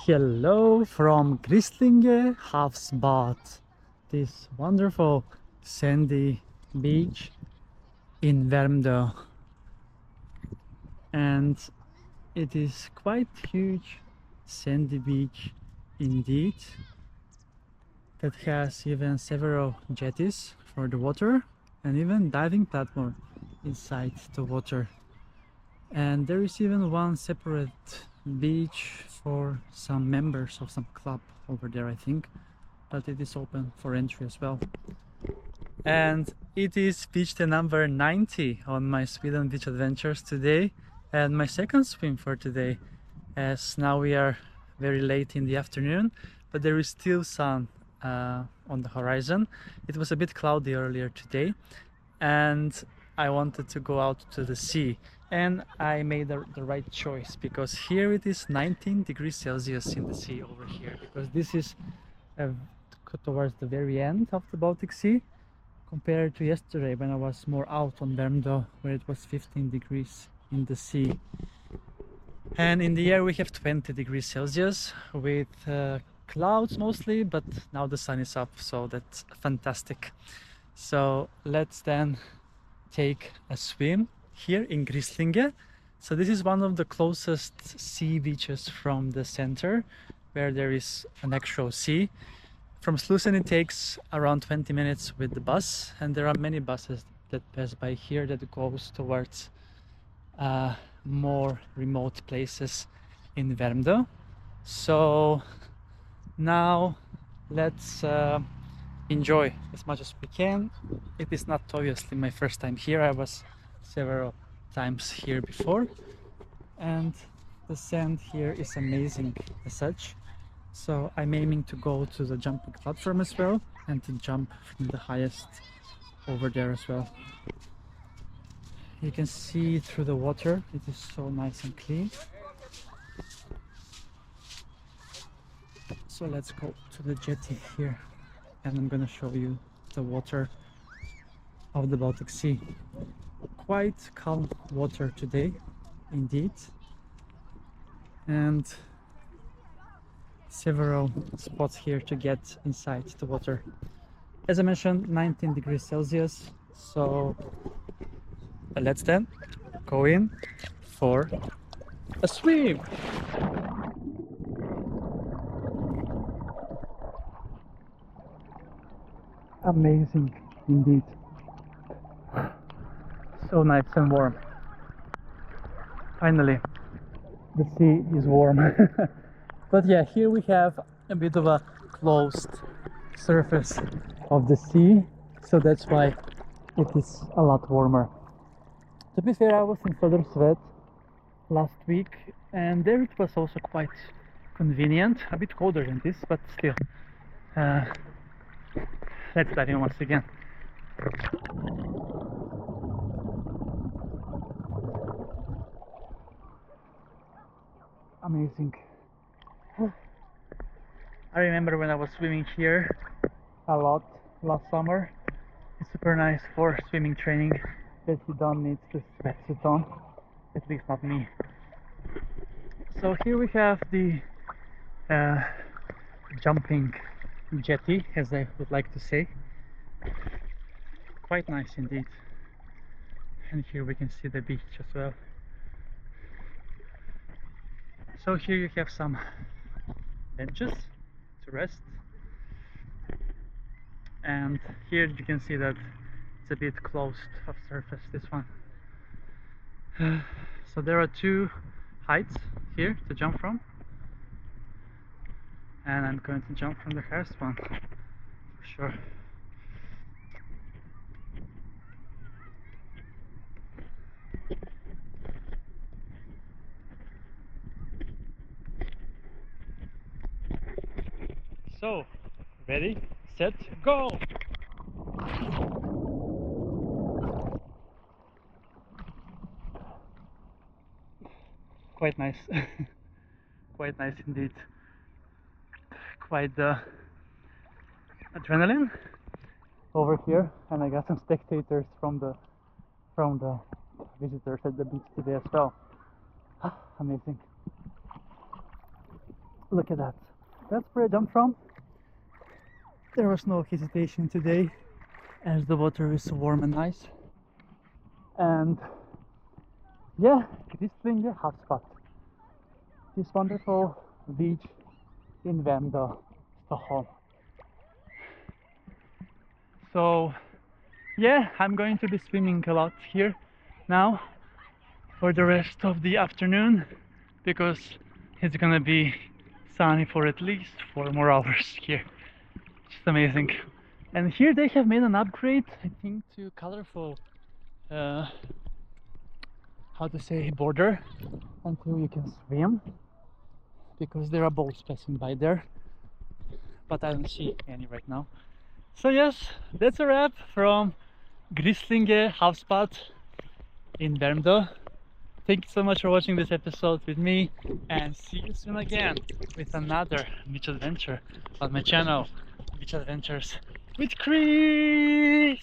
Hello from Grisslinge Havsbad, this wonderful sandy beach in Värmdö, and it is quite huge sandy beach indeed, that has even several jetties for the water and even diving platform inside the water. And there is even one separate beach for some members of some club over there, I think, but it is open for entry as well. And it is beach day number 90 on my Sweden beach adventures today, and my second swim for today, as now we are very late in the afternoon, but there is still sun on the horizon. It was a bit cloudy earlier today, and I wanted to go out to the sea, and I made the right choice, because here it is 19 degrees Celsius in the sea over here, because this is towards the very end of the Baltic Sea, compared to yesterday when I was more out on Värmdö, where it was 15 degrees in the sea. And in the air we have 20 degrees Celsius with clouds mostly, but now the sun is up, so that's fantastic. So let's then take a swim here in Grisslinge. So this is one of the closest sea beaches from the center, where there is an actual sea. From Slussen it takes around 20 minutes with the bus, and there are many buses that pass by here that goes towards more remote places in Värmdö. So now let's enjoy as much as we can. It is not obviously my first time here. I was several times here before, and the sand here is amazing as such. So I'm aiming to go to the jumping platform as well, and to jump from the highest over there as well. You can see through the water, it is so nice and clean. So let's go to the jetty here, and I'm gonna show you the water of the Baltic Sea. Quite calm water today indeed, and several spots here to get inside the water. As I mentioned, 19 degrees Celsius, so let's then go in for a swim. Amazing indeed. So nice and warm. Finally, the sea is warm. But yeah, here we have a bit of a closed surface of the sea, so that's why it is a lot warmer. To be fair, I was in Södersved last week, and there it was also quite convenient, a bit colder than this, but still. Let's dive in once again. Amazing. I remember when I was swimming here a lot last summer. It's super nice for swimming training that you don't need to sweatsuit on, at least not me. So here we have the jumping jetty, as I would like to say. Quite nice indeed. And here we can see the beach as well. So here you have some benches to rest, and here you can see that it's a bit closed of surface, this one. So there are two heights here to jump from, and I'm going to jump from the highest one for sure. So, ready, set, go! Quite nice. Quite nice indeed. Quite the adrenaline over here, and I got some spectators from the visitors at the beach today as well. Amazing. Look at that. That's where I jumped from. There was no hesitation today, as the water is warm and nice. And yeah, Grisslinge Havsbad. This wonderful beach in Värmdö, Stockholm. So yeah, I'm going to be swimming a lot here now for the rest of the afternoon, because it's gonna be sunny for at least 4 more hours here. It's amazing. And here they have made an upgrade, I think, to colorful how to say, border until you can swim, because there are boats passing by there, but I don't see any right now. So yes, that's a wrap from Grisslinge Havsbad in Värmdö. Thank you so much for watching this episode with me, and see you soon again with another beach adventure on my channel, Beach Adventures with Chris!